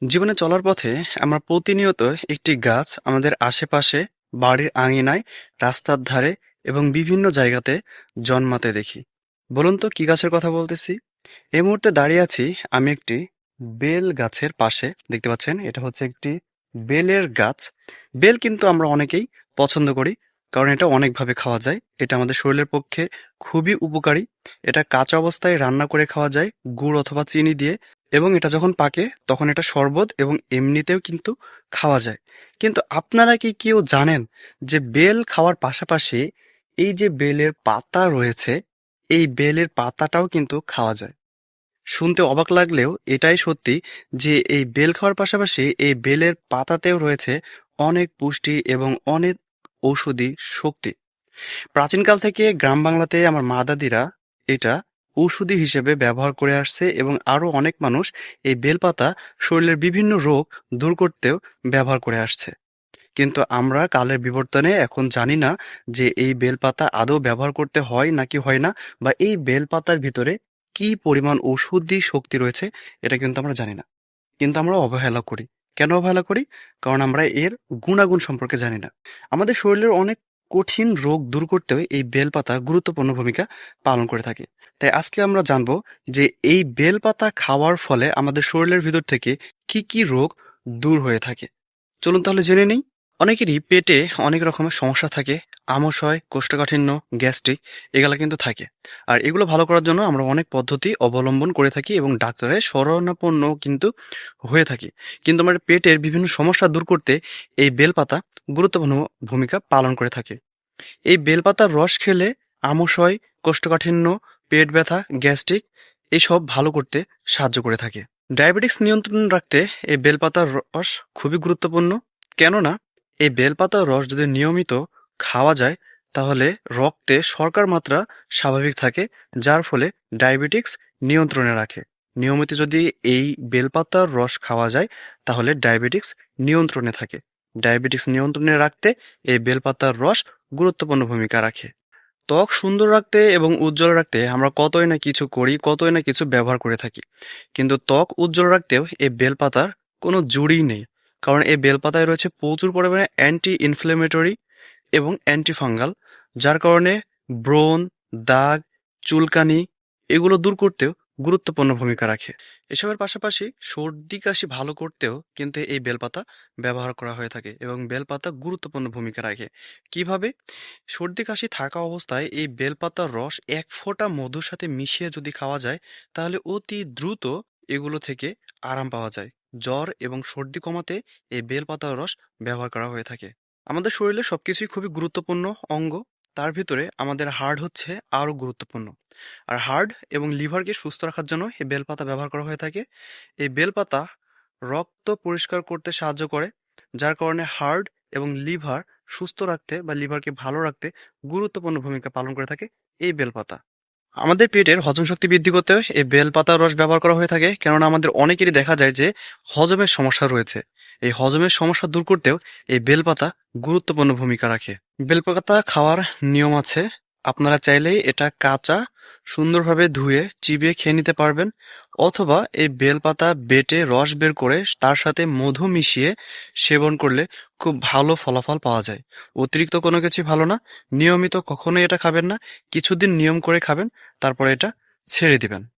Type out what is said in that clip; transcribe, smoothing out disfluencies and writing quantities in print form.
জীবনে চলার পথে আমরা প্রতিনিয়ত একটি গাছ আমাদের আশেপাশে, বাড়ির আঙিনায়, রাস্তার ধারে এবং বিভিন্ন জায়গাতে জন্মাতে দেখি। বলুন তো কি গাছের কথা বলতেছি? এই মুহূর্তে দাঁড়িয়ে আছি আমি একটি বেল গাছের পাশে। দেখতে পাচ্ছেন এটা হচ্ছে একটি বেলের গাছ। বেল কিন্তু আমরা অনেকেই পছন্দ করি, কারণ এটা অনেকভাবে খাওয়া যায়। এটা আমাদের শরীরের পক্ষে খুবই উপকারী। এটা কাঁচা অবস্থায় রান্না করে খাওয়া যায় গুড় অথবা চিনি দিয়ে, এবং এটা যখন পাকে তখন এটা শরবত এবং এমনিতেও কিন্তু খাওয়া যায়। কিন্তু আপনারা কি কেউ জানেন যে বেল খাওয়ার পাশাপাশি এই যে বেলের পাতা রয়েছে, এই বেলের পাতাটাও কিন্তু খাওয়া যায়? শুনতে অবাক লাগলেও এটাই সত্যি যে এই বেল খাওয়ার পাশাপাশি এই বেলের পাতাতেও রয়েছে অনেক পুষ্টি এবং অনেক ঔষধি শক্তি। প্রাচীনকাল থেকে গ্রাম বাংলাতে আমার মা দাদিরা এটা ঔষধি হিসেবে ব্যবহার করে আসছে, এবং আরো অনেক মানুষ এই বেলপাতা শরীরের বিভিন্ন রোগ দূর করতেও ব্যবহার করে আসছে। কিন্তু আমরা কালের বিবর্তনে এখন জানি না যে এই বেলপাতা আদৌ ব্যবহার করতে হয় নাকি হয় না, বা এই বেলপাতার ভিতরে কি পরিমাণ ঔষধি শক্তি রয়েছে এটা কিন্তু আমরা জানি না। কিন্তু আমরা অবহেলা করি। কেন অবহেলা করি? কারণ আমরা এর গুণাগুণ সম্পর্কে জানি না। আমাদের শরীরের অনেক কঠিন রোগ দূর করতেও এই বেলপাতা গুরুত্বপূর্ণ ভূমিকা পালন করে থাকে। তাই আজকে আমরা জানবো যে এই বেলপাতা খাওয়ার ফলে আমাদের শরীরের ভিতর থেকে কি কি রোগ দূর হয়ে থাকে। চলুন তাহলে জেনে নেই। অনেকেরই পেটে অনেক রকমের সমস্যা থাকে। আমাশয়, কোষ্ঠকাঠিন্য, গ্যাস্ট্রিক এগুলা কিন্তু থাকে। আর এগুলো ভালো করার জন্য আমরা অনেক পদ্ধতি অবলম্বন করে থাকি এবং ডাক্তারের শরণাপন্ন কিন্তু হয়ে থাকি। কিন্তু আমাদের পেটের বিভিন্ন সমস্যা দূর করতে এই বেলপাতা গুরুত্বপূর্ণ ভূমিকা পালন করে থাকে। এই বেলপাতার রস খেলে আমাশয়, কোষ্ঠকাঠিন্য, পেট ব্যথা, গ্যাস্ট্রিক এসব ভালো করতে সাহায্য করে থাকে। ডায়াবেটিক্স নিয়ন্ত্রণ রাখতে এই বেলপাতার রস খুবই গুরুত্বপূর্ণ। কেননা এই বেলপাতার রস যদি নিয়মিত খাওয়া যায় তাহলে রক্তে শর্করার মাত্রা স্বাভাবিক থাকে, যার ফলে ডায়াবেটিক্স নিয়ন্ত্রণে রাখে। নিয়মিত যদি এই বেলপাতার রস খাওয়া যায় তাহলে ডায়াবেটিক্স নিয়ন্ত্রণে থাকে। ডায়াবেটিক্স নিয়ন্ত্রণে রাখতে এই বেলপাতার রস গুরুত্বপূর্ণ ভূমিকা রাখে। ত্বক সুন্দর রাখতে এবং উজ্জ্বল রাখতে আমরা কতই না কিছু করি, কতই না কিছু ব্যবহার করে থাকি। কিন্তু ত্বক উজ্জ্বল রাখতেও এই বেলপাতার কোনো জুড়িই নেই। কারণ এই বেলপাতায় রয়েছে প্রচুর পরিমাণে অ্যান্টি ইনফ্লেমেটরি এবং অ্যান্টিফাঙ্গাল, যার কারণে ব্রণ, দাগ, চুলকানি এগুলো দূর করতেও গুরুত্বপূর্ণ ভূমিকা রাখে। এসবের পাশাপাশি সর্দি কাশি ভালো করতেও কিন্তু এই বেলপাতা ব্যবহার করা হয়ে থাকে, এবং বেলপাতা গুরুত্বপূর্ণ ভূমিকা রাখে। কিভাবে? সর্দি কাশি থাকা অবস্থায় এই বেলপাতার রস এক ফোঁটা মধুর সাথে মিশিয়ে যদি খাওয়া যায় তাহলে অতি দ্রুত এগুলো থেকে আরাম পাওয়া যায়। জ্বর এবং সর্দি কমাতে এই বেলপাতার রস ব্যবহার করা হয়ে থাকে। আমাদের শরীরে সবকিছুই খুবই গুরুত্বপূর্ণ অঙ্গ। তার ভিতরে আমাদের হার্ট হচ্ছে আরো গুরুত্বপূর্ণ। আর হার্ট এবং লিভারকে সুস্থ রাখার জন্য এই বেলপাতা ব্যবহার করা হয়ে থাকে। এই বেলপাতা রক্ত পরিষ্কার করতে সাহায্য করে, যার কারণে হার্ট এবং লিভার সুস্থ রাখতে বা লিভারকে ভালো রাখতে গুরুত্বপূর্ণ ভূমিকা পালন করে থাকে এই বেলপাতা। আমাদের পেটের হজম শক্তি বৃদ্ধি করতে এই বেলপাতার রস ব্যবহার করা হয়ে থাকে, কেননা আমাদের অনেকেরই দেখা যায় যে হজমের সমস্যা রয়েছে। এই হজমের সমস্যা দূর করতেও এই বেলপাতা গুরুত্বপূর্ণ ভূমিকা রাখে। বেলপাতা খাওয়ার নিয়ম আছে। আপনারা চাইলেই এটা কাঁচা সুন্দরভাবে ধুয়ে চিবিয়ে খেয়ে নিতে পারবেন, অথবা এই বেলপাতা বেটে রস বের করে তার সাথে মধু মিশিয়ে সেবন করলে খুব ভালো ফলাফল পাওয়া যায়। অতিরিক্ত কোনো কিছু ভালো না। নিয়মিত কখনোই এটা খাবেন না। কিছুদিন নিয়ম করে খাবেন, তারপরে এটা ছেড়ে দিবেন।